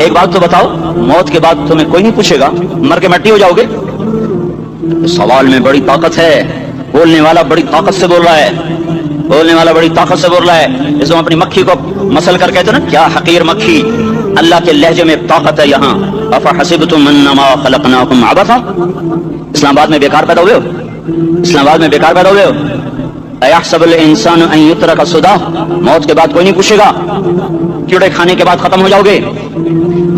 ایک بات تو بتاؤ، موت کے بعد تمہیں کوئی نہیں پوچھے گا مر کے مٹی ہو جاؤ گے؟ سوال میں بڑی طاقت ہے، بولنے والا بڑی طاقت سے بول رہا ہے، بولنے والا بڑی طاقت سے بول رہا ہے. اس کو اپنی مکھی کو مسل کر کہتے نا، کیا حقیر مکھی. اللہ کے لہجے میں طاقت ہے یہاں. افحسبتم انما خلقناکم عبثا، اسلام آباد میں بیکار پیدا ہوئے ہو، اسلام آباد میں بیکار پیدا ہوئے ہو. ایحسب الانسان ان یترک سدی، موت کے بعد کوئی نہیں پوچھے گا، کیڑے کھانے کے بعد ختم ہو جاؤ گے.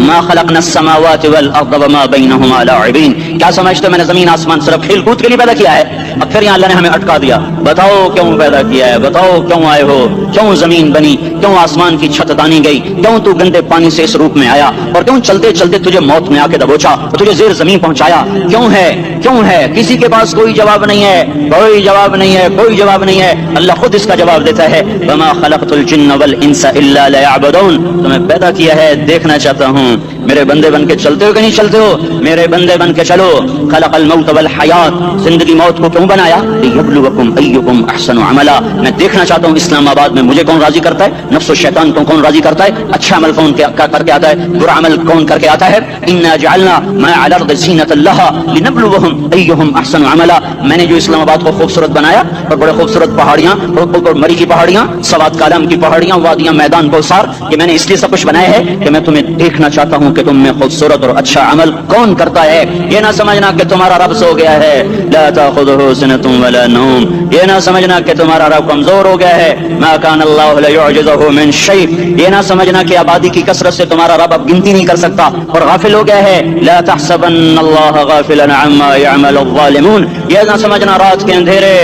ما خلقنا السماوات والارض وما بینہما لاعبین، کیا سمجھتے ہو میں نے زمین آسمان صرف کھیل کود کے لیے پیدا کیا ہے؟ اب پھر یہاں اللہ نے ہمیں اٹکا دیا. بتاؤ کیوں پیدا کیا ہے، بتاؤ کیوں آئے ہو، کیوں زمین بنی، کیوں آسمان کی چھت دانی گئی، کیوں تو گندے پانی سے اس روپ میں آیا، اور کیوں چلتے چلتے تجھے موت میں آ کے دبوچا اور تجھے زیر زمین پہنچایا؟ کیوں ہے، کیوں ہے؟ کسی کے پاس کوئی جواب نہیں ہے، کوئی جواب نہیں ہے، کوئی جواب نہیں ہے. اللہ خود اس کا جواب دیتا ہے، وما خلقت الجن والانس الا لیعبدون، تمہیں پیدا کیا ہے دیکھنا چاہتا ہوں. میرے بندے بن کے چلتے ہو کہ نہیں چلتے ہو؟ میرے بندے بن کے چلو. خلق الموت والحیات، زندگی موت کو کیوں بنایا؟ لیبلوکم ایکم احسن عملا، میں دیکھنا چاہتا ہوں اسلام آباد میں مجھے کون راضی کرتا ہے، نفس و شیطان کو کون راضی کرتا ہے، اچھا عمل کون کر کے آتا ہے، برا عمل کون کر کے آتا ہے. انا جعلنا ما علی الارض زینۃ لها لنبلوهم ایہم احسن عملا، میں نے جو اسلام آباد کو خوبصورت بنایا، اور بڑے خوبصورت پہاڑیاں، اور مری کی پہاڑیاں، سوات کالم کی پہاڑیاں، وادیاں، میدان کوثر، یہ میں نے اس لیے سب کچھ بنایا ہے کہ میں تمہیں دیکھنا چاہتا ہوں کہ تم میں خوبصورت اور اچھا عمل کون کرتا ہے. یہ نہ سمجھنا کہ تمہارا رب سو گیا ہے، لا تاخذہ سنۃ ولا نوم، یہ نہ سمجھنا کہ تمہارا رب کمزور ہو گیا ہے، ما کان اللہ لیعجزہ من شیء، یہ نہ سمجھنا کہ آبادی کی کثرت سے تمہارا رب اب گنتی نہیں کر سکتا اور غافل ہو گیا ہے. لا تحسبن اللہ غافلا عما يعمل الظالمون، یہ نہ سمجھنا رات کے اندھیرے،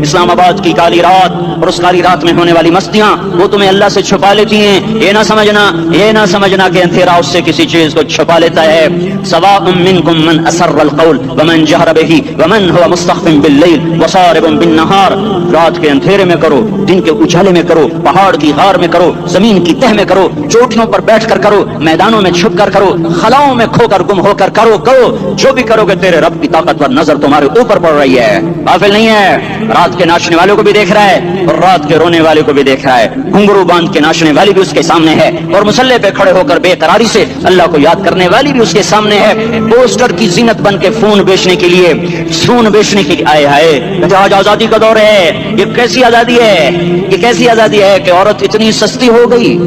اسلام آباد کی کالی رات اور اس کالی رات میں ہونے والی مستیاں وہ تمہیں اللہ سے چھپا لیتی ہیں. یہ نہ سمجھنا، یہ نہ سمجھنا کہ اندھیرا اس سے کسی چیز کو چھپا لیتا ہے. سواء منکم من اسر القول ومن جہر به ومن هو مستخف باللیل وصارب بالنہار، رات کے اندھیرے میں کرو، دن کے اجالے میں کرو، پہاڑ کی غار میں کرو، زمین کی تہ میں کرو، چوٹیوں پر بیٹھ کر کرو، میدانوں میں چھپ کر کرو، خلاؤں میں کھو کر گم ہو کر کرو، جو بھی کرو گے تیرے رب کی طاقتور نظر تمہارے اوپر پڑ رہی ہے، غافل نہیں ہے. رات کے ناچنے والوں کو بھی دیکھ رہا ہے اور رات کے رونے والے کو بھی دیکھ رہا ہے، گھنگرو باندھ کے ناچنے والی بھی اس کے سامنے ہے، اور مسلح پہ کھڑے ہو کر بے قراری سے اللہ کو یاد کرنے والی بھی اس کے سامنے ہے. پوسٹر کی زینت بن کے فون بیچنے کے لیے آئے ہائے آج آزادی کا دور ہے. یہ کیسی آزادی ہے، یہ کیسی آزادی ہے کہ عورت اتنی سستی ہو گئی،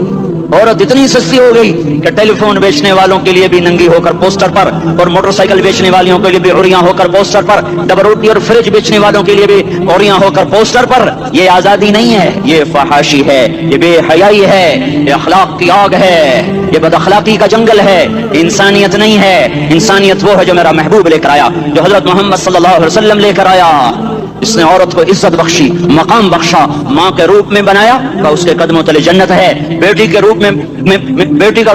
عورت اتنی سستی ہو گئی کہ ٹیلی فون بیچنے والوں کے لیے بھی ننگی ہو کر پوسٹر پر، اور موٹر سائیکل بیچنے والوں کے لیے بھی عریاں ہو کر پوسٹر پر، ڈبل روٹی اور فریج بیچنے والوں کے لیے بھی عریاں ہو کر پوسٹر پر. یہ آزادی نہیں ہے، یہ فحاشی ہے، یہ بے حیائی ہے، یہ اخلاق کی آگ ہے، یہ بد اخلاقی کا جنگل ہے. انسانیت نہیں ہے. انسانیت وہ ہے جو میرا محبوب لے کر آیا، جو حضرت محمد صلی اللہ علیہ وسلم لے کر آیا. اس نے عورت کو عزت بخشی، مقام بخشا، ماں کے روپ میں بنایا، اس کے قدموں تلے جنت ہے. بیٹی کے روپ میں بیٹی کا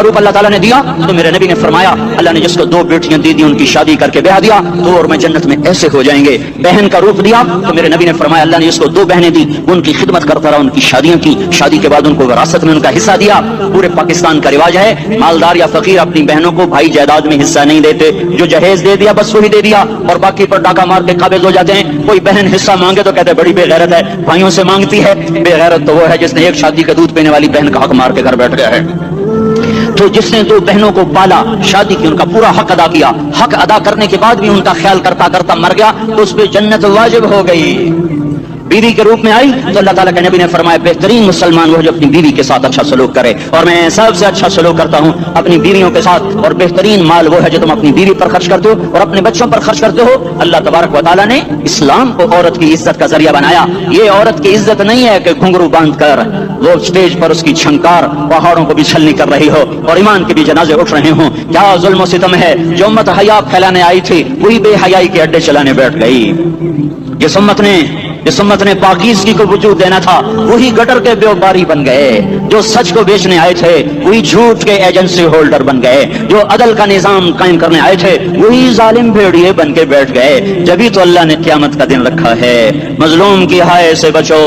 روپ اللہ تعالیٰ نے دیا تو میرے نبی نے فرمایا اللہ نے جس کو 2 بیٹیاں دی ان کی شادی کر کے بیاہ دیا تو اور میں جنت میں ایسے ہو جائیں گے. بہن کا روپ دیا تو میرے نبی نے فرمایا اللہ نے جس کو 2 بہنیں دی ان کی خدمت کرتا رہا، ان کی شادیاں کی، شادی کے بعد ان کو وراثت میں ان کا حصہ دیا. پورے پاکستان کا رواج ہے مالدار یا فقیر اپنی بہنوں کو بھائی جائیداد میں حصہ نہیں دیتے، جو جہیز دے دیا بس وہی دے دیا اور باقی پر ڈاکہ مار کے قابض ہو جاتے ہیں. کوئی بہن حصہ مانگے تو کہتے بڑی بے غیرت ہے، بھائیوں سے مانگتی ہے. بے غیرت تو وہ ہے جس نے ایک شادی کا دودھ پینے والی بہن کا حق مار کے گھر بیٹھ گیا ہے. تو جس نے 2 بہنوں کو پالا، شادی کی، ان کا پورا حق ادا کیا، حق ادا کرنے کے بعد بھی ان کا خیال کرتا کرتا مر گیا تو اس پہ جنت واجب ہو گئی. بیوی کے روپ میں آئی تو اللہ تعالیٰ کے نبی نے فرمایا بہترین مسلمان وہ جو اپنی بیوی کے ساتھ اچھا سلوک کرے، اور میں سب سے اچھا سلوک کرتا ہوں اپنی بیویوں کے ساتھ. اور بہترین مال وہ ہے جو تم اپنی بیوی پر خرچ کرتے ہو اور اپنے بچوں پر خرچ کرتے ہو. اللہ تبارک و تعالیٰ نے اسلام کو عورت کی عزت کا ذریعہ بنایا. یہ عورت کی عزت نہیں ہے کہ گھنگرو باندھ کر وہ اسٹیج پر اس کی چھنکار پہاڑوں کو بھی چھلنی کر رہی ہو اور ایمان کے بھی جنازے اٹھ رہے ہوں. کیا ظلم و ستم ہے. جو امت حیا پھیلانے آئی تھی وہی بے حیائی کے اڈے چلانے بیٹھ گئی. جس امت نے پاکیزگی کو وجود دینا تھا وہی گٹر کے بیوباری بن گئے. جو سچ کو بیچنے آئے تھے وہی جھوٹ کے ایجنسی ہولڈر بن گئے. جو عدل کا نظام قائم کرنے آئے تھے وہی ظالم بھیڑیے بن کے بیٹھ گئے. جبھی تو اللہ نے قیامت کا دن رکھا ہے. مظلوم کی ہائے سے بچو.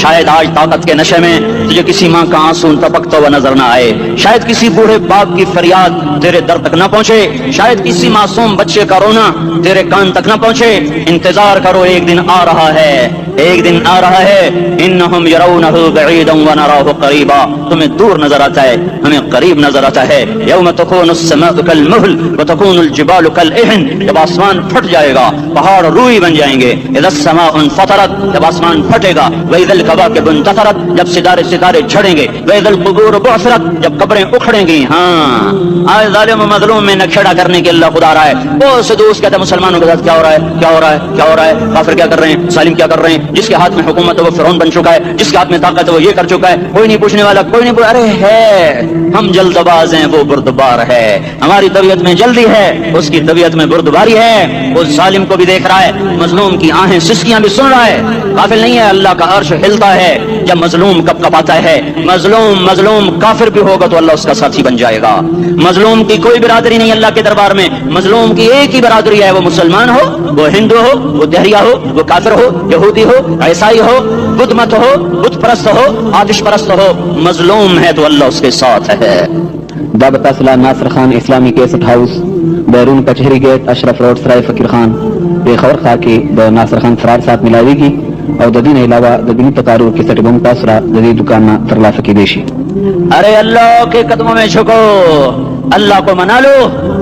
شاید آج طاقت کے نشے میں تجھے کسی ماں کا آنسو ٹپکتا ہوا نظر نہ آئے، شاید کسی بوڑھے باپ کی فریاد تیرے در تک نہ پہنچے، شاید کسی معصوم بچے کا رونا تیرے کان تک نہ پہنچے. انتظار کرو، ایک دن آ رہا ہے، ایک دن آ رہا ہے. انہم یرونہ بعیدا ونراہ قریبا. تمہیں دور نظر آتا ہے، ہمیں قریب نظر آتا ہے. یوم تکون السماء کالمہل وتکون الجبال کالعہن، جب آسمان پھٹ جائے گا پہاڑ روئی بن جائیں گے. اذا السماء انفطرت، جب آسمان پھٹے گا. واذا الکواکب انتثرت، جب ستارے جھڑیں گے. واذا القبور بعثرت، جب قبریں اکھڑیں گی. ہاں آج ظالم و مظلوم میں نکھیڑا کرنے کے اللہ خدا رہا ہے. بہت سے دوست کہتے ہیں مسلمانوں کے ساتھ کیا ہو رہا ہے، کیا ہو رہا ہے، کیا ہو رہا ہے، کافر کیا کر رہے ہیں، ظالم کیا کر رہے ہیں. جس کے ہاتھ میں حکومت ہے وہ فرعون بن چکا ہے، جس کے ہاتھ میں طاقت ہے وہ یہ کر چکا ہے. کوئی نہیں پوچھنے والا، کوئی نہیں ارے ہے ہم جلد باز ہیں، وہ بردبار ہے. ہماری طبیعت میں جلدی ہے، اس کی طبیعت میں بردباری ہے. وہ ظالم کو بھی دیکھ رہا ہے، مظلوم کی آہیں سسکیاں بھی سن رہا ہے. غافل نہیں ہے، اللہ کا عرش ہلتا ہے جب مظلوم کب کپاتا ہے. مظلوم کافر بھی ہوگا تو اللہ اس کا ساتھی بن جائے گا. مظلوم کی کوئی برادری نہیں اللہ کے دربار میں. مظلوم کی ایک ہی برادری ہے، وہ مسلمان ہو، وہ ہندو ہو، وہ دہریہ ہو، وہ کافر ہو، یہودی ہو، عیسائی ہو، بدھ مت ہو، بت پرست ہو، آتش پرست ہو. مظلوم ہے تو اللہ اس کے ساتھ ہے. دعوت اصلاح ناصر خان اسلامی کیسٹ ہاؤس بیرون کچہری گیٹ اشرف روڈ سرائے فقیر خان بے خبر خواہ کی ناصر خان فرار ساتھ ملاوی کی اور ددین علاوہ ددین تقارور کی سٹی بم تاثرہ جدید دکان ترلا فکی دیشی. ارے اللہ کے قدموں میں جھکو، اللہ کو منا لو،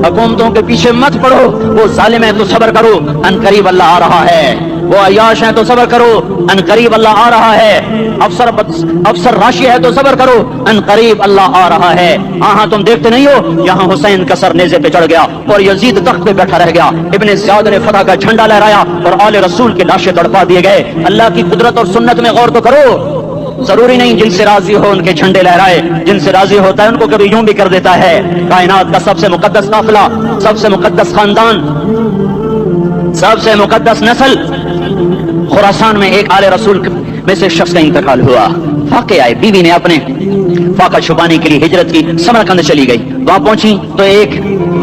حکومتوں کے پیچھے مت پڑو. وہ ظالم ہے تو صبر کرو، ان قریب اللہ آ رہا ہے. وہ عیاش ہیں تو صبر کرو، ان قریب اللہ آ رہا ہے. افسر راشی ہے تو صبر کرو، ان قریب اللہ آ رہا ہے. ہاں تم دیکھتے نہیں ہو، یہاں حسین کا سر نیزے پہ چڑھ گیا اور یزید تخت پہ بیٹھا رہ گیا. ابن زیاد نے فتح کا جھنڈا لہرایا اور آل رسول کی لاشیں تڑپا دیے گئے. اللہ کی قدرت اور سنت میں غور تو کرو. ضروری نہیں جن سے راضی ہو ان کے جھنڈے لہرائے، جن سے راضی ہوتا ہے ان کو کبھی یوں بھی کر دیتا ہے. کائنات کا سب سے مقدس قافلہ، سب سے مقدس خاندان، سب سے مقدس نسل، خراسان میں ایک آل رسول میں سے شخص کا انتقال ہوا. فاقے آئے، بیوی نے اپنے فاقہ چھپانے کے لیے ہجرت کی، سمرقند چلی گئی. وہاں پہنچی تو ایک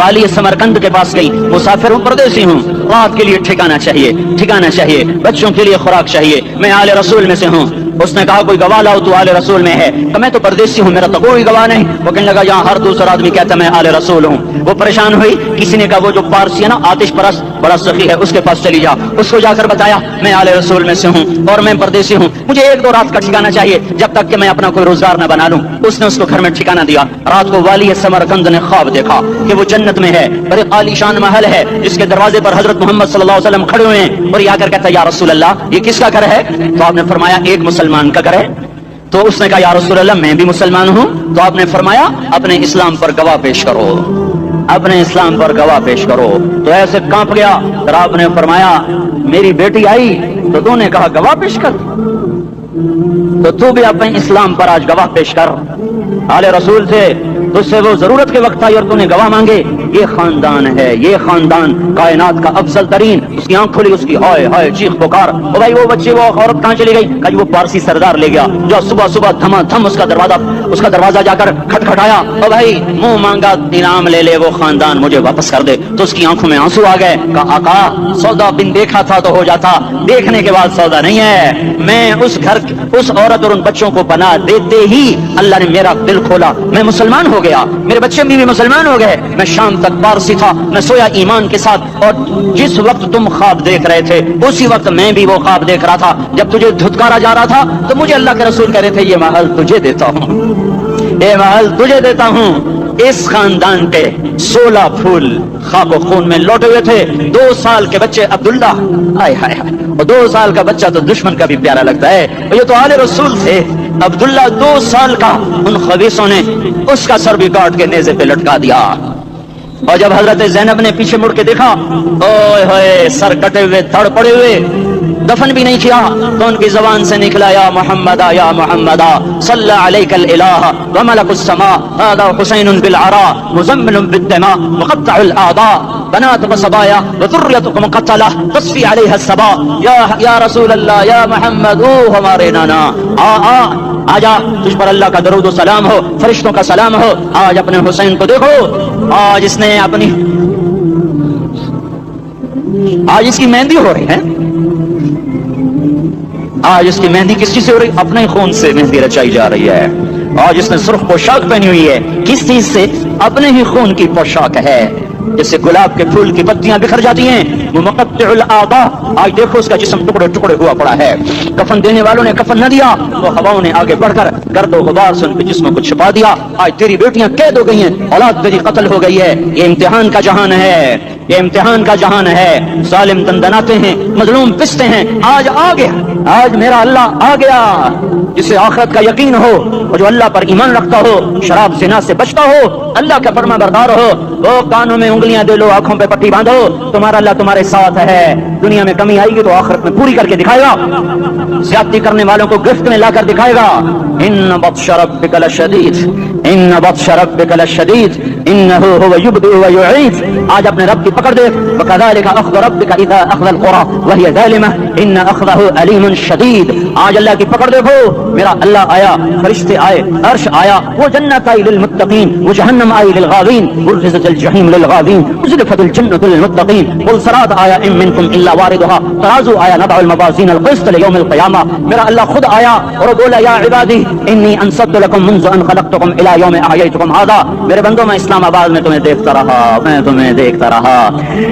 والی سمرقند کے پاس گئی. مسافر ہوں، پردیسی ہوں، رات کے لیے ٹھکانا چاہیے، بچوں کے لیے خوراک چاہیے، میں آل رسول میں سے ہوں. اس نے کہا کوئی گواہ لاؤ، تو آل رسول میں ہے. کہ میں تو پردیسی ہوں، میرا تو کوئی گواہ نہیں. وہ کہنے لگا یہاں ہر دوسرا آدمی کہتا ہے میں آل رسول ہوں. وہ پریشان ہوئی. کسی نے کہا وہ جو پارسی ہے نا آتش پرست بڑا سخی ہے، اس کے پاس چلی جا. اس کو جا کر بتایا میں آل رسول میں سے ہوں اور میں پردیسی ہوں، مجھے 1-2 رات کا ٹھکانا چاہیے جب تک کہ میں اپنا کوئی روزگار نہ بنا لوں. اس نے اس کو گھر میں ٹھکانا دیا. رات کو والی سمرقند نے خواب دیکھا کہ وہ جنت میں ہے، بڑے عالی شان محل ہے جس کے دروازے پر حضرت محمد صلی اللہ علیہ وسلم کھڑے ہوئے ہیں. اور یہ آ کر کہتا ہے یا رسول اللہ یہ کس کا گھر ہے؟ تو آپ نے فرمایا ایک مسلمان کا گھر ہے. تو اس نے کہا یا رسول اللہ میں بھی مسلمان ہوں. تو آپ نے فرمایا اپنے اسلام پر گواہ پیش کرو، اپنے اسلام پر گواہ پیش کرو. تو ایسے کانپ گیا. پھر آپ نے فرمایا میری بیٹی آئی تو تو نے کہا گواہ پیش کر، تو تو بھی اپنے اسلام پر آج گواہ پیش کر. آل رسول سے تجھ سے وہ ضرورت کے وقت آئی اور تو نے گواہ مانگے. یہ خاندان ہے، یہ خاندان کائنات کا افضل ترین. اس کی آنکھ کھلی، اس کی ہائے ہائے چیخ پکار. او بھائی وہ بچے وہ عورت کہاں چلی گئی؟ کہ وہ پارسی سردار لے گیا جو صبح صبح دھما دھم اس کا دروازہ جا کر کھٹکھٹایا. او بھائی منہ مانگا انعام لے لے، وہ خاندان مجھے واپس کر دے. تو اس کی آنکھوں میں آنسو آ گئے. کہا آقا سودا بن دیکھا تھا تو ہو جاتا، دیکھنے کے بعد سودا نہیں ہے. میں اس گھر اس عورت اور ان بچوں کو پناہ دیتے ہی اللہ نے میرا دل کھولا، میں مسلمان ہو گیا، میرے بچے بھی مسلمان ہو گئے. میں شام تک پارسی تھا، میں سویا ایمان کے ساتھ. اور جس وقت تم خواب دیکھ رہے تھے اسی وقت میں بھی وہ خواب دیکھ رہا تھا. جب تجھے دھتکارا جا رہا تھا تو مجھے اللہ کے رسول کہہ رہے تھے یہ محل تجھے دیتا ہوں، یہ محل تجھے دیتا ہوں. اس خاندان کے 16 پھول خاک و خون میں لوٹے ہوئے تھے. 2 سال کے بچے عبداللہ، ہائے ہائے ہائے، اور 2 سال کا بچہ تو دشمن کا بھی پیارا لگتا ہے. یہ تو آل رسول تھے. عبداللہ 2 سال کا، ان خبیثوں نے اس کا سر بھی کاٹ کے نیزے پہ لٹکا دیا. اور جب حضرت زینب نے پیچھے مڑ کے دیکھا، اوئے ہوئے سر کٹے ہوئے دھڑ پڑے ہوئے، دفن بھی نہیں کیا، تو ان کی زبان سے نکلا یا محمد یا محمد صلی علیک الالہ وملک السماء هذا حسین بالعراء مزمل بالدماء مقطع الاعضاء بناتك صبايا وذريتك مقتلة تصفي عليها الصبا. یا رسول اللہ یا محمد، او ہمارے نانا آجا، تجھ پر اللہ کا درود و سلام ہو، فرشتوں کا سلام ہو. آج اپنے حسین کو دیکھو، آج اس نے آج اس کی مہندی ہو رہی ہے. آج اس کی مہندی کس چیز سے ہو رہی؟ اپنے خون سے مہندی رچائی جا رہی ہے. آج اس نے سرخ پوشاک پہنی ہوئی ہے، کس چیز سے؟ اپنے ہی خون کی پوشاک ہے. جیسے گلاب کے پھول کی پتیاں بکھر جاتی ہیں، وہ مقطع الاعضاء، آج دیکھو اس کا جسم ٹکڑے ٹکڑے ہوا پڑا ہے، کفن دینے والوں نے کفن نہ دیا تو ہواؤں نے آگے بڑھ کر گرد و غبار سے ان کے جسموں کو چھپا دیا، آج تیری بیٹیاں قید ہو گئی ہیں، اولاد تیری قتل ہو گئی ہے، یہ امتحان کا جہان ہے، یہ امتحان کا جہان ہے، ظالم دندناتے ہیں، مظلوم پستے ہیں، آج آ گیا، آج میرا اللہ آ گیا، جسے آخرت کا یقین ہو اور جو اللہ پر ایمان رکھتا ہو، شراب زنا سے بچتا ہو، اللہ کا فرما بردار ہو، وہ کانوں میں انگلیاں دے لو، آنکھوں پہ پٹی باندھو، تمہارا اللہ تمہارے ساتھ ہے، دنیا میں کمی آئے گی تو آخرت میں پوری کر کے دکھائے گا، زیادتی کرنے والوں کو گرفت میں لا کر دکھائے گا، ان بطش ربک لشدید، ان بطش ربک لشدید انہ هو یبدئ ویعید، آج اپنے رب کی پکڑ دیکھ، وکذالک اخذ ربک اذا اخذ القرى وهي ظالمہ ان اخذه علیم شدید، آج اللہ کی پکڑ دیکھو، میرا اللہ آیا، فرشتے آئے، عرش آیا، وہ جنت آئی للمتقین، وہ جہنم آئی للغاوین، برزت الجحیم للغاوین، ازلفت الجنۃ للمتقین، والصراط آیا ان منکم الا واردها، ترازو آیا، نضع الموازین القسط لیوم القیامہ، میرا اللہ خود آیا اور بولا یا عبادی انی انصت لکم منذ ان خلقتکم الی یوم احییتکم ھذا، میرے بندوں میں اسلام آباد میں تمہیں دیکھتا رہا، میں تمہیں دیکھتا رہا،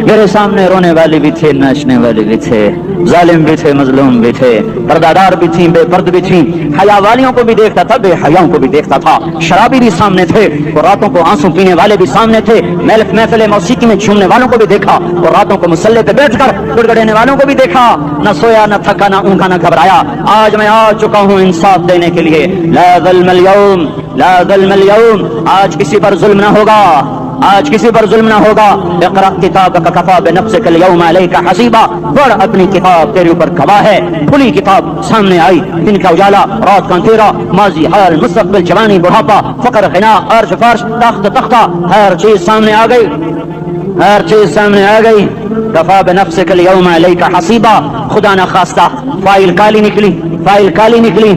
میرے سامنے رونے والے بھی تھے، ناچنے والے بھی تھے، ظالم بھی تھے، مظلوم بھی تھے، پردادار بھی تھیں، بے پرد بھی تھیں، حیا والیوں کو بھی دیکھتا تھا، بے حیاؤں کو بھی دیکھتا تھا، شرابی بھی سامنے تھے اور راتوں کو آنسو پینے والے بھی سامنے تھے، محفل موسیقی میں جھومنے والوں کو بھی دیکھا اور راتوں کو مصلے پہ بیٹھ کر گڑگڑانے والوں کو بھی دیکھا، نہ سویا نہ تھکا نہ اونگا نہ گھبرایا، آج میں آ چکا ہوں انصاف دینے کے لیے، لا ظلم اليوم، لا ظلم اليوم، آج کسی پر ظلم نہ ہوگا، آج کسی پر ظلم نہ ہوگا، اقرأ کتابک کفی بنفسک اليوم علیک حسیبا، پڑھ اپنی کتاب تیرے اوپر گواہ ہے، کھلی کتاب سامنے آئی، دن کا اجالا، رات کا اندھیرا، ماضی حال مستقبل جوانی بڑھاپا، فقر غنا، عرش فرش تخت تختہ، ہر چیز سامنے آ گئی، ہر چیز سامنے آ گئی، کفی بنفسک اليوم علیک حسیبا، خدا نہ خواستہ فائل کالی نکلی، فائل کالی نکلی،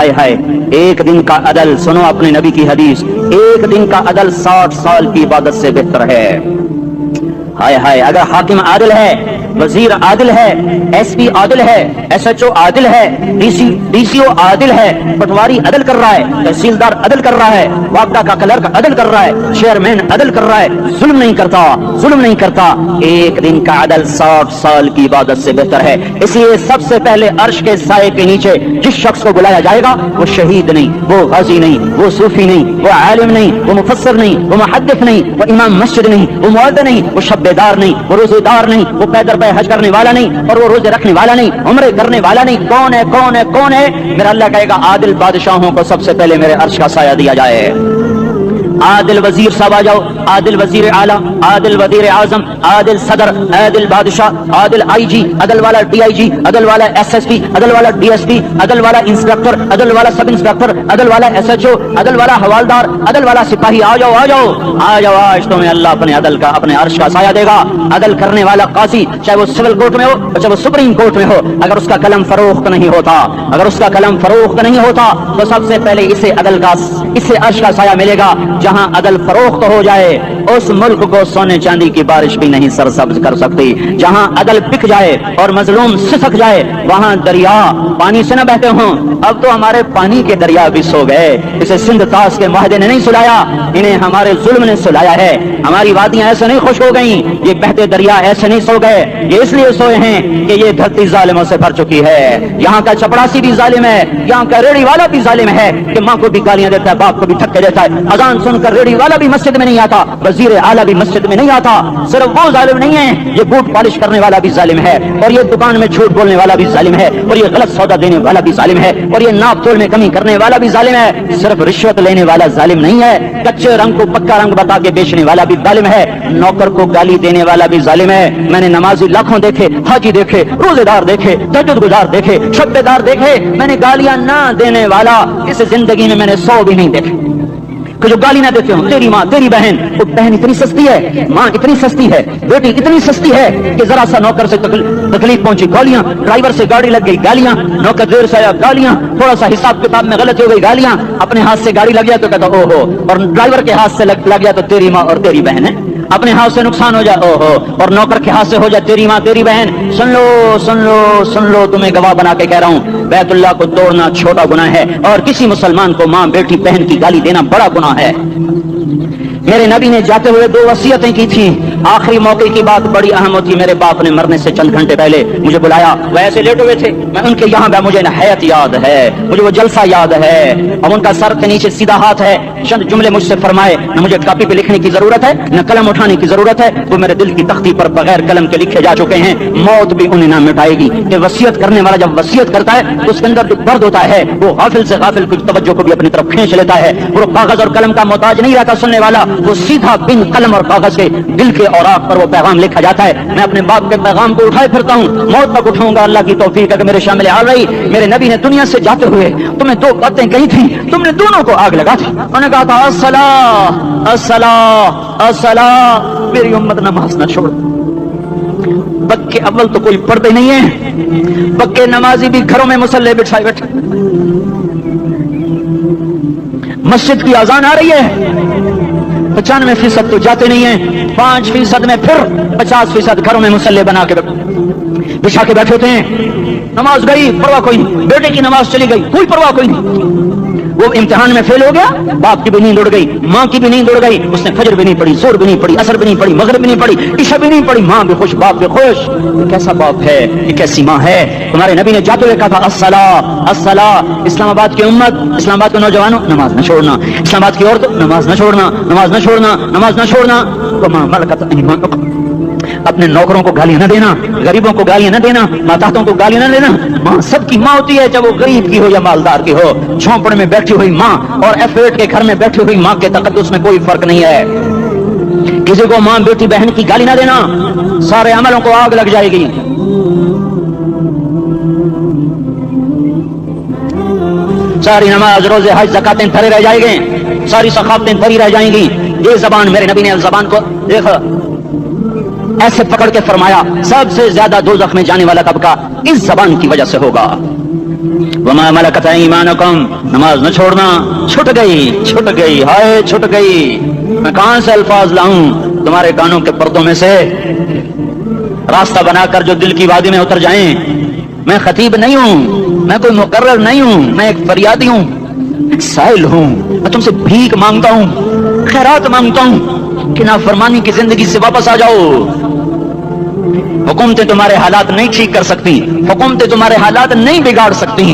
آئے ہائے، ایک دن کا عدل، سنو اپنے نبی کی حدیث، ایک دن کا عدل 60 سال کی عبادت سے بہتر ہے، ہائے ہائے، اگر حاکم عادل ہے، وزیر عادل ہے، ایس پی عادل ہے، ایس ایچ او عادل ہے، ڈی سی او عادل ہے، پٹواری عدل کر رہا ہے، تحصیلدار عدل کر رہا ہے، واپڈا کا کلرک عدل کر رہا ہے، چیئرمین عدل کر رہا ہے، ظلم نہیں کرتا، ظلم نہیں کرتا، ایک دن کا عدل 60 سال کی عبادت سے بہتر ہے، اس لیے سب سے پہلے عرش کے سائے کے نیچے جس شخص کو بلایا جائے گا وہ شہید نہیں، وہ غازی نہیں، وہ صوفی نہیں، وہ عالم نہیں، وہ مفسر نہیں، وہ محدث نہیں، وہ امام مسجد نہیں، وہ مؤذن نہیں، وہ شبیدار نہیں، وہ روزے دار نہیں، وہ پیدر پہ حج کرنے والا نہیں، اور وہ روزے رکھنے والا نہیں، عمرے کرنے والا نہیں، کون ہے کون ہے کون ہے؟ میرا اللہ کہے گا عادل بادشاہوں کو سب سے پہلے میرے عرش کا سایہ دیا جائے، عادل وزیر صاحب آ جاؤ، عادل وزیر اعلیٰ، عادل وزیر اعظم، عادل صدر، عادل بادشاہ، عادل آئی جی، عدل والا ڈی آئی جی، عدل والا ایس ایس پی، عدل والا ڈی ایس پی، عدل والا انسپیکٹر، عدل والا سب انسپیکٹر، عدل والا ایس ایچ او، عدل والا حوالدار، عدل والا سپاہی، آ جاؤ آ جاؤ آ جاؤ، آج تمہیں اللہ اپنے عدل کا، اپنے عرش کا سایہ دے گا، عدل کرنے والا قاضی، چاہے وہ سول کورٹ میں ہو چاہے وہ سپریم کورٹ میں ہو، اگر اس کا قلم فروخت نہیں ہوتا، اگر اس کا قلم فروخت نہیں ہوتا تو سب سے پہلے اسے عدل کا، اسے عرش کا سایہ ملے گا، جہاں عدل فروخت ہو جائے اس ملک کو سونے چاندی کی بارش بھی نہیں سرسبز کر سکتی، جہاں عدل بک جائے اور مظلوم سسک جائے وہاں دریا پانی سے نہ بہتے ہوں، اب تو ہمارے پانی کے دریا بھی سو گئے، اسے سندھ طاس کے معاہدے نے نہیں سلایا، انہیں ہمارے ظلم نے سلایا ہے، ہماری وادیاں ایسے نہیں خوش ہو گئیں، یہ بہتے دریا ایسے نہیں سو گئے، یہ اس لیے سوئے ہیں کہ یہ دھرتی ظالموں سے بھر چکی ہے، یہاں کا چپڑاسی بھی ظالم ہے، یہاں کا ریڑھی والا بھی ظالم ہے کہ ماں کو بھی گالیاں دیتا ہے، باپ کو بھی ٹھکے دیتا ہے، اذان سن کر ریڑھی والا بھی مسجد میں نہیں آتا، وزیر اعلیٰ بھی مسجد میں نہیں آتا، صرف وہ ظالم نہیں ہے، یہ بوٹ پالش کرنے والا بھی ظالم ہے، اور یہ دکان میں جھوٹ بولنے والا بھی ظالم ہے، اور یہ غلط سودا دینے والا بھی ظالم ہے، اور یہ ناپ تول میں کمی کرنے والا بھی ظالم ہے، صرف رشوت لینے والا ظالم نہیں ہے، کچے رنگ کو پکا رنگ بتا کے بیچنے والا بھی ظالم ہے، نوکر کو گالی دینے والا بھی ظالم ہے، میں نے نمازی لاکھوں دیکھے، حاجی دیکھے، روزے دار دیکھے، تہجد گزار دیکھے، شبے دار دیکھے، میں نے گالیاں نہ دینے والا اس زندگی میں نے 100 بھی نہیں دیکھے کہ جو گالی نہ دیتے ہوں، تیری ماں تیری بہن، وہ بہن اتنی سستی ہے، ماں اتنی سستی ہے، بیٹی اتنی سستی ہے کہ ذرا سا نوکر سے تکلیف پہنچی گالیاں، ڈرائیور سے گاڑی لگ گئی گالیاں، نوکر دیر سے آیا گالیاں، تھوڑا سا حساب کتاب میں غلطی ہو گئی گالیاں، اپنے ہاتھ سے گاڑی لگ گیا تو کہتا او ہو، اور ڈرائیور کے ہاتھ سے لگ گیا تو تیری ماں اور تیری بہن ہے، اپنے ہاتھ سے نقصان ہو جائے او ہو، اور نوکر کے ہاتھ سے ہو جائے تیری ماں تیری بہن، سن لو سن لو سن لو، تمہیں گواہ بنا کے کہہ رہا ہوں، بیت اللہ کو توڑنا چھوٹا گناہ ہے، اور کسی مسلمان کو ماں بیٹی بہن کی گالی دینا بڑا گناہ ہے، میرے نبی نے جاتے ہوئے 2 وصیتیں کی تھی. آخری موقع کی بات بڑی اہم ہوتی. میرے باپ نے مرنے سے چند گھنٹے پہلے مجھے بلایا, وہ ایسے لیٹے ہوئے تھے, میں ان کے یہاں گیا, مجھے حیات یاد ہے, مجھے وہ جلسہ یاد ہے, اب ان کا سر کے نیچے سیدھا ہاتھ ہے. چند جملے مجھ سے فرمائے, نہ مجھے کاپی پہ لکھنے کی ضرورت ہے نہ قلم اٹھانے کی ضرورت ہے, وہ میرے دل کی تختی پر بغیر قلم کے لکھے جا چکے ہیں. موت بھی انہیں نہ مٹائے گی. کہ وصیت کرنے والا جب وصیت کرتا ہے تو اس کے اندر جو درد ہوتا ہے وہ غافل سے غافل کچھ توجہ کو بھی اپنی طرف کھینچ لیتا ہے. وہ کاغذ اور قلم کا محتاج نہیں رہتا سننے والا, وہ سیدھا بن قلم اور کاغذ کے دل کے اوراق پر وہ پیغام لکھا جاتا ہے. میں اپنے باپ کے پیغام کو اٹھائے پھرتا ہوں, موت تک اٹھاؤں گا, اللہ کی توفیق ہے کہ میرے شامل حال رہی. میرے نبی نے دنیا سے جاتے ہوئے تمہیں 2 باتیں کہی تھی, تم نے دونوں کو آگ لگا تھی. انہوں نے کہا تھا الصلاۃ الصلاۃ الصلاۃ, میری امت نماز نہ چھوڑ. پکے اول تو کوئی پڑھتے نہیں ہیں, پکے نمازی بھی گھروں میں مصلی بٹھائے بیٹھے. مسجد کی اذان آ رہی ہے, 95% تو جاتے نہیں ہیں, 5% میں پھر 50% گھروں میں مصلی بنا کے بچھا کے بیٹھے ہوتے ہیں. نماز گئی, پرواہ کوئی نہیں. بیٹے کی نماز چلی گئی, کوئی پرواہ کوئی نہیں. وہ امتحان میں فیل ہو گیا, باپ کی بھی نیند اڑ گئی, ماں کی بھی نیند اڑ گئی. اس نے فجر بھی نہیں پڑھی, زور بھی نہیں پڑھی, عصر بھی نہیں پڑھی, مغرب بھی نہیں پڑھی, عشاء بھی نہیں پڑھی. ماں بھی خوش, باپ بھی خوش. یہ کیسا باپ ہے, یہ کیسی ماں ہے. تمہارے نبی نے جاتے ہوئے کہا تھا الصلاۃ الصلاۃ. اسلام آباد کی امت, اسلام آباد کے نوجوانوں, نماز نہ چھوڑنا. اسلام آباد کی عورتوں, نماز نہ چھوڑنا, نماز نہ چھوڑنا, نماز نہ چھوڑنا. وما ملکت ایمانکم, اپنے نوکروں کو گالیاں نہ دینا, غریبوں کو گالیاں نہ دینا, ماتحتوں کو گالیاں نہ دینا. ماں سب کی ماں ہوتی ہے, چاہے وہ غریب کی ہو یا مالدار کی ہو. جھونپڑے میں بیٹھی ہوئی ماں اور ایف8 کے گھر میں بیٹھی ہوئی ماں کے تقدس میں کوئی فرق نہیں ہے. کسی کو ماں بیٹی بہن کی گالی نہ دینا, سارے عملوں کو آگ لگ جائے گی. ساری نماز, روزے, حج, زکاتیں دھرے رہ جائیں گے, ساری ثقافتیں دھری رہ جائیں گی. یہ زبان, میرے نبی نے زبان کو دیکھا ایسے پکڑ کے فرمایا سب سے زیادہ دوزخ میں جانے والا طبقہ اس زبان کی وجہ سے ہوگا. وما ملکت ایمانکم, نماز نہ چھوڑنا. چھٹ گئی, ہائے چھٹ گئی. میں کہاں سے الفاظ لاؤں تمہارے کانوں کے پردوں میں سے, راستہ بنا کر جو دل کی وادی میں اتر جائیں. میں خطیب نہیں ہوں, میں کوئی مقرر نہیں ہوں, میں ایک فریادی ہوں, سائل ہوں. میں تم سے بھیک مانگتا ہوں, خیرات مانگتا ہوں کہ نافرمانی کی زندگی سے واپس آ جاؤ. حکومتیں تمہارے حالات نہیں ٹھیک کر سکتی, حکومتیں تمہارے حالات نہیں بگاڑ سکتی.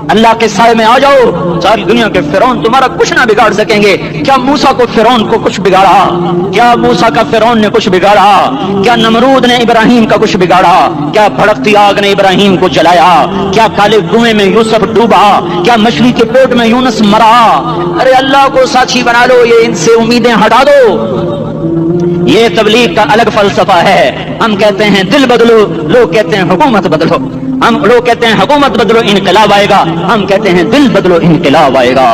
اللہ کے سائے میں آ جاؤ, ساری دنیا کے فرعون تمہارا کچھ نہ بگاڑ سکیں گے. کیا موسیٰ کو فرعون کو کچھ بگاڑا؟ کیا موسیٰ کا فرعون نے کچھ بگاڑا؟ کیا نمرود نے ابراہیم کا کچھ بگاڑا؟ کیا بھڑکتی آگ نے ابراہیم کو جلایا؟ کیا کالے کنویں میں یوسف ڈوبا؟ کیا مچھلی کے پیٹ میں یونس مرا؟ ارے اللہ کو ساتھی بنا لو, یہ ان سے امیدیں ہٹا دو. یہ تبلیغ کا الگ فلسفہ ہے. ہم کہتے ہیں دل بدلو, لوگ کہتے ہیں حکومت بدلو. ہم لوگ کہتے ہیں حکومت بدلو انقلاب آئے گا, ہم کہتے ہیں دل بدلو انقلاب آئے گا.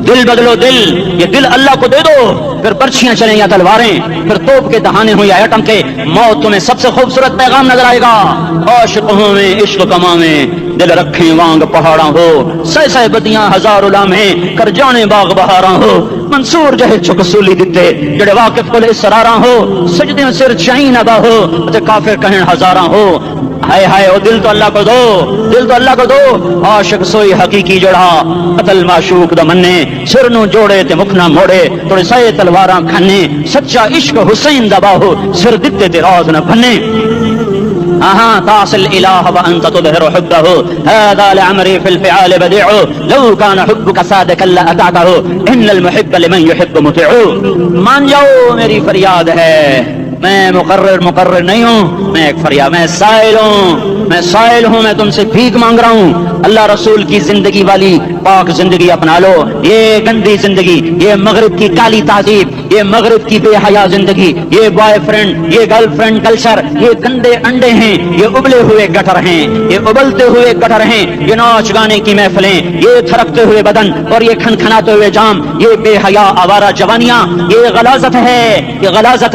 دل بدلو, دل, یہ دل اللہ کو دے دو, پھر برچیاں چلیں یا تلواریں, پھر توپ کے دہانے ہوں یا ایٹم کے, موت تمہیں سب سے خوبصورت پیغام نظر آئے گا. عاشق ہوں میں عشق کما میں, دل رکھیں وانگ پہاڑاں ہو, سہ بدیاں ہزار لامہیں کر جانے باغ بہاراں ہو. منصور جہے چک سولی دیتے جڑے واقف کل اسراراں ہو, سجدے سر چائیں نبا ہو تے کافر کہیں ہزاراں ہو. ہائے ہائے, او دل تو اللہ کو دو, دل تو اللہ کو دو. عاشق سوئی حقیقی جڑا, قتل معشوق دا مننے, سر نو جوڑے تے مکھ نہ موڑے, توڑے سائے تلواراں کھنے. سچا عشق حسین دا باہو, سر دتے تے راز نہ بھنے. ہاں تعصل الہ وانت تظہر حبہ, هذا لعمری فی الفعال بدیع, لو کان حبک صادقا لاتعته, ان المحب لمن يحب مطیع. مان جاؤ میری فریاد ہے, میں مقرر نہیں ہوں, میں ایک فریاد, میں سائل ہوں, میں تم سے بھیک مانگ رہا ہوں. اللہ رسول کی زندگی والی پاک زندگی اپنا لو. یہ گندی زندگی, یہ مغرب کی کالی تہذیب, یہ مغرب کی بے حیا زندگی, یہ بوائے فرینڈ, یہ گرل فرینڈ کلچر, یہ گندے انڈے ہیں, یہ ابلے ہوئے گٹر ہیں, یہ ابلتے ہوئے گٹر ہیں. یہ ناچ گانے کی محفلیں, یہ تھرکتے ہوئے بدن اور یہ کھنکھناتے ہوئے جام, یہ بے حیا آوارہ جوانیاں, یہ غلاظت ہے, یہ غلاظت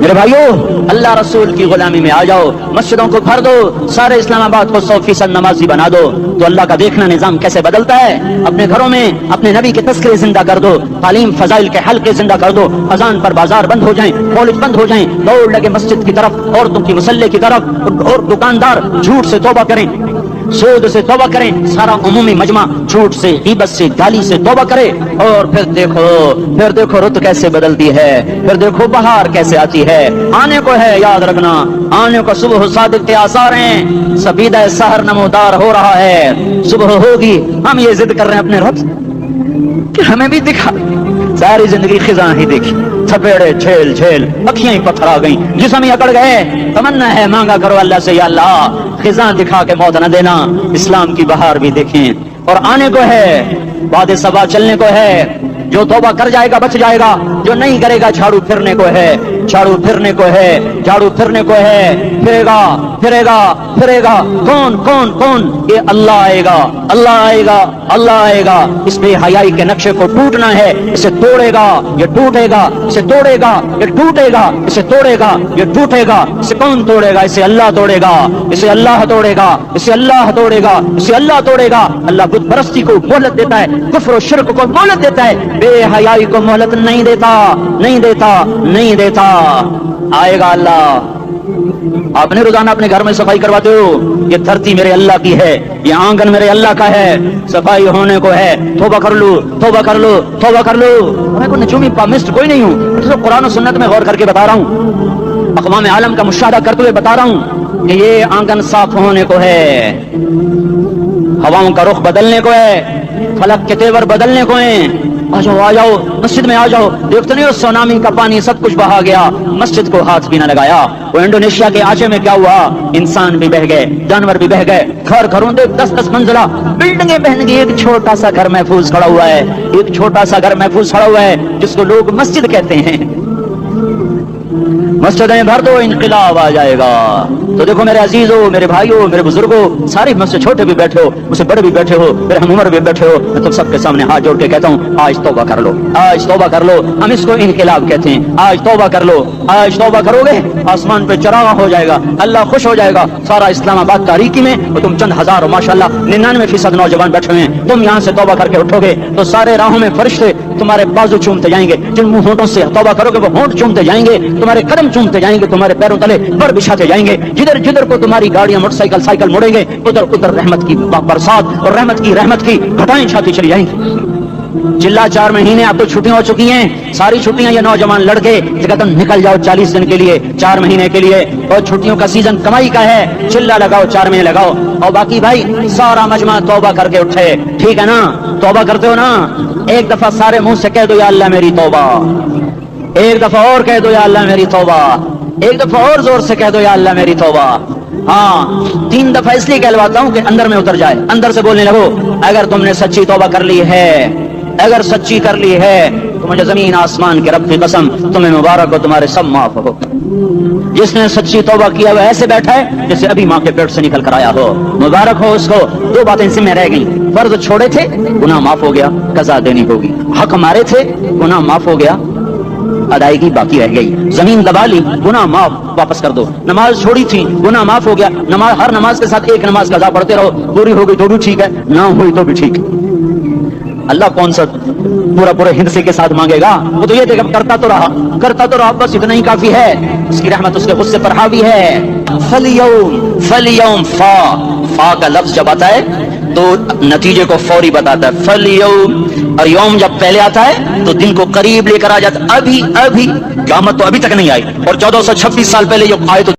میرے بھائیو اللہ رسول کی غلامی میں آ جاؤ, مسجدوں کو بھر دو, سارے اسلام آباد کو 100% نمازی بنا دو, تو اللہ کا دیکھنا نظام کیسے بدلتا ہے. اپنے گھروں میں اپنے نبی کے تذکرے زندہ کر دو, تعلیم فضائل کے حلقے زندہ کر دو, اذان پر بازار بند ہو جائیں, کالج بند ہو جائیں, دوڑ لگے مسجد کی طرف, عورتوں کی مصلے کی طرف, اور دکاندار جھوٹ سے توبہ کریں, سود سے توبہ کریں, سارا عمومی مجمع جھوٹ سے, غیبت سے, گالی سے توبہ کرے, اور پھر دیکھو رت کیسے بدلتی ہے, پھر دیکھو بہار کیسے آتی ہے. آنے کو ہے, یاد رکھنا, آنے کو صبح صادق کے آثار ہیں, سفیدہ سحر نمودار ہو رہا ہے, صبح ہوگی. ہم یہ ضد کر رہے ہیں اپنے رب کہ ہمیں بھی دکھا. ساری زندگی خزاں ہی دیکھی, تھپیڑے جھیل جھیل, اکھیاں ہی پتھر آ گئیں, جسم ہی اکڑ گئے. تمنا ہے مانگا کرو اللہ سے, یا اللہ خزاں دکھا کے موت نہ دینا, اسلام کی بہار بھی دیکھیں. اور آنے کو ہے, بعد صبا چلنے کو ہے. جو توبہ کر جائے گا بچ جائے گا, جو نہیں کرے گا جھاڑو پھرنے کو ہے, جھاڑو پھرنے کو ہے, جھاڑو پھرنے کو ہے. پھرے گا پھرے گا پھرے گا, کون کون کون, یہ اللہ آئے گا, اللہ آئے گا, اللہ آئے گا. اس بے حیائی کے نقشے کو ٹوٹنا ہے, اسے توڑے گا یہ ٹوٹے گا, اسے توڑے گا یہ ٹوٹے گا, اسے توڑے گا یہ ٹوٹے گا. اسے کون توڑے گا؟ اسے اللہ توڑے گا, اسے اللہ توڑے گا, اسے اللہ توڑے گا, اسے اللہ توڑے گا. اللہ بت پرستی کو مہلت دیتا ہے, کفر و شرک کو مہلت دیتا ہے, بے حیائی کو مہلت نہیں دیتا, نہیں دیتا, نہیں دیتا. آئے گا اللہ. آپ نے روزانہ اپنے گھر میں صفائی کرواتے ہو, یہ دھرتی میرے اللہ کی ہے, یہ آنگن میرے اللہ کا ہے, صفائی ہونے کو ہے. توبہ کر لو, توبہ کر لو, توبہ کر لو. میں کوئی نجومی پامسٹ کوئی نہیں ہوں, تو قرآن و سنت میں غور کر کے بتا رہا ہوں, اقوام عالم کا مشاہدہ کرتے ہوئے بتا رہا ہوں کہ یہ آنگن صاف ہونے کو ہے, ہواؤں کا رخ بدلنے کو ہے, فلک کے تیور بدلنے کو ہیں. آ جاؤ مسجد میں آ جاؤ. دیکھتے نہیں ہو سونامی کا پانی سب کچھ بہا گیا, مسجد کو ہاتھ بھی نہ لگایا. وہ انڈونیشیا کے آچے میں کیا ہوا, انسان بھی بہ گئے, جانور بھی بہ گئے, گھروں دیکھ 10-10 منزلہ بلڈنگیں بہن گئی. ایک چھوٹا سا گھر محفوظ کھڑا ہوا ہے, ایک چھوٹا سا گھر محفوظ کھڑا ہوا ہے, جس کو لوگ مسجد کہتے ہیں. مسجدیں بھر دو, انقلاب آ جائے گا. تو دیکھو میرے عزیزو, میرے بھائیو, میرے بزرگوں, سارے مجھ سے چھوٹے بھی بیٹھے ہو, مجھ سے بڑے بھی بیٹھے ہو, میرے ہم عمر بھی بیٹھے ہو, میں تم سب کے سامنے ہاتھ جوڑ کے کہتا ہوں, آج توبہ کر لو, آج توبہ کر لو. ہم اس کو انقلاب کہتے ہیں. آج توبہ کر لو, آج توبہ کرو گے, آسمان پہ چراغ ہو جائے گا, اللہ خوش ہو جائے گا. سارا اسلام آباد تاریکی میں, اور تم چند ہزار, ماشاءاللہ 99% نوجوان بیٹھے ہوئے ہیں, تم یہاں سے توبہ کر کے اٹھو گے تو سارے راہوں میں فرشتے تمہارے بازو چومتے جائیں گے. جن منہ ہونٹوں سے توبہ کرو گے وہ ہونٹ چومتے جائیں گے, تمہارے قدم چومتے جائیں گے, تمہارے پیروں تلے پر بچھاتے جائیں گے. جدھر جدھر کو تمہاری گاڑیاں موٹر سائیکل مڑیں گے, ادھر ادھر رحمت کی برسات اور رحمت کی گھٹائیں چھاتی چلی جائیں گی. چلا 4 مہینے اب تو چھٹیاں ہو چکی ہیں, ساری چھٹیاں یہ نوجوان لڑکے کہتے ہیں نکل جاؤ 40 دن کے لیے, 4 مہینے کے لیے, اور چھٹیوں کا سیزن کمائی کا ہے, چلا لگاؤ 4 مہینے لگاؤ. اور باقی بھائی سارا مجمع توبہ کر کے اٹھے, ٹھیک ہے نا, توبہ کرتے ہو نا. ایک دفعہ سارے منہ سے کہہ دو یا اللہ میری توبہ, ایک دفعہ اور کہہ دو یا اللہ میری توبہ, ایک دفعہ اور زور سے کہہ دو یا اللہ میری توبہ. ہاں 3 دفعہ اس لیے کہلواتا ہوں کہ اندر میں اتر جائے, اندر سے بولنے لگو. اگر تم نے سچی توبہ کر لی ہے, اگر سچی کر لی ہے, تو مجھے زمین آسمان کے رب کی قسم تمہیں مبارک ہو, تمہارے سب معاف ہو. جس نے سچی توبہ کیا وہ ایسے بیٹھا ہے جیسے ابھی ماں کے پیٹ سے نکل کر آیا ہو, مبارک ہو اس کو. 2 باتیں اس میں رہ گئیں, فرض چھوڑے تھے, گناہ معاف ہو گیا, قضا دینی ہوگی. حق مارے تھے, گناہ معاف ہو گیا, ادائیگی باقی رہ گئی. زمین دبا لی, گناہ معاف, واپس کر دو. نماز چھوڑی تھی, گناہ معاف ہو گیا, نماز ہر نماز کے ساتھ ایک نماز قضا پڑھتے رہو, پوری ہو گئی تو بھی ٹھیک ہے, نہ ہوئی تو بھی ٹھیک. اللہ کون سا پورے ہندسے کے ساتھ مانگے گا, وہ تو یہ دیکھا کرتا تو رہا, بس اتنا ہی کافی ہے. اس کی رحمت اس کے غصے پر حاوی ہے. فلیوم فا کا لفظ جب آتا ہے تو نتیجے کو فوری بتاتا ہے. فلیوم, اور یوم جب پہلے آتا ہے تو دن کو قریب لے کر آ جاتا. ابھی قیامت تو ابھی تک نہیں آئی, اور 1426 سال پہلے جو آئے تو